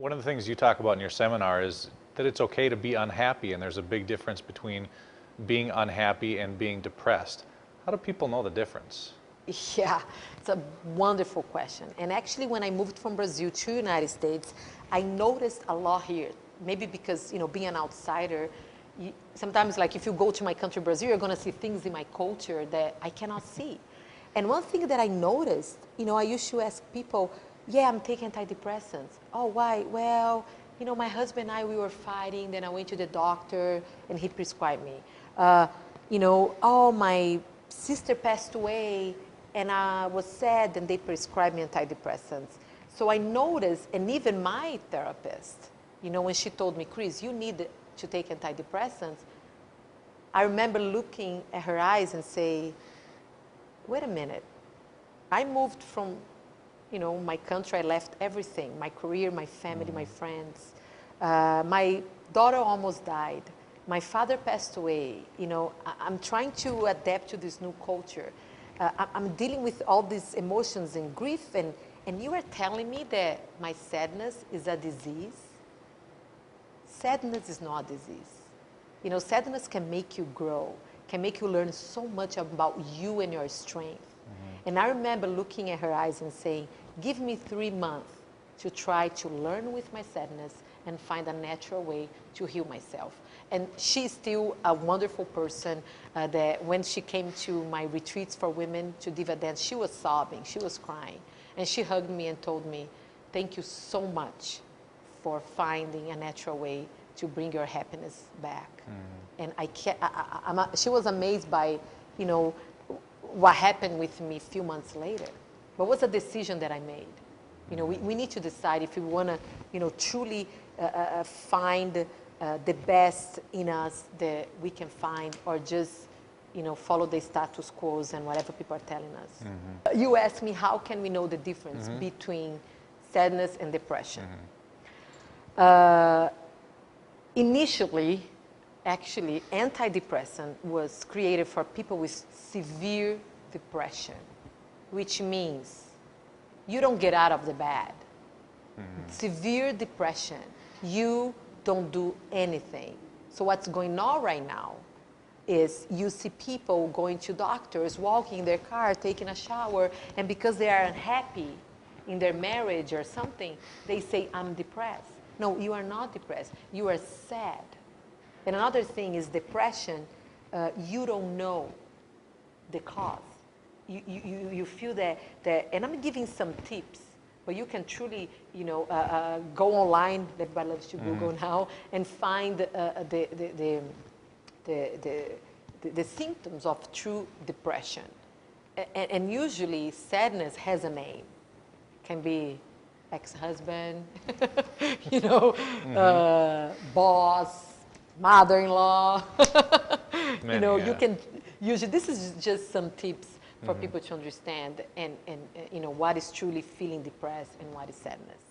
One of the things you talk about in your seminar is that it's okay to be unhappy, and there's a big difference between being unhappy and being depressed. How do people know the difference? Yeah, it's a wonderful question. And actually, when I moved from Brazil to United States, I noticed a lot here. Maybe because, being an outsider, sometimes like if you go to my country, Brazil, you're going to see things in my culture that I cannot see. And one thing that I noticed, I used to ask people, yeah, I'm taking antidepressants. Oh, why? Well, my husband and I, we were fighting, then I went to the doctor and he prescribed me. Oh, my sister passed away and I was sad and they prescribed me antidepressants. So I noticed, and even my therapist, when she told me, Chris, you need to take antidepressants, I remember looking at her eyes and say, wait a minute, I moved from, my country, I left everything, my career, my family, my friends. My daughter almost died. My father passed away. I'm trying to adapt to this new culture. I'm dealing with all these emotions and grief, and you are telling me that my sadness is a disease? Sadness is not a disease. Sadness can make you grow, can make you learn so much about you and your strength. Mm-hmm. And I remember looking at her eyes and saying, give me 3 months to try to learn with my sadness and find a natural way to heal myself. And she's still a wonderful person that when she came to my retreats for women to Diva Dance, she was sobbing, she was crying. And she hugged me and told me, thank you so much for finding a natural way to bring your happiness back. Mm. And she was amazed by, what happened with me a few months later. But it was a decision that I made. We need to decide if we want to, truly find the best in us that we can find, or just, follow the status quo and whatever people are telling us. Mm-hmm. You asked me, how can we know the difference mm-hmm. between sadness and depression? Mm-hmm. Initially, actually, antidepressant was created for people with severe depression, which means you don't get out of the bed. Mm-hmm. Severe depression, you don't do anything. So what's going on right now is you see people going to doctors, walking in their car, taking a shower, and because they are unhappy in their marriage or something, they say, I'm depressed. No, you are not depressed. You are sad. And another thing is depression, you don't know the cause. You feel that, and I'm giving some tips, but you can truly, go online, everybody loves to Google now, and find the symptoms of true depression. And usually sadness has a name. Can be ex-husband, boss, mother-in-law. You can usually, this is just some tips for people to understand and what is truly feeling depressed and what is sadness.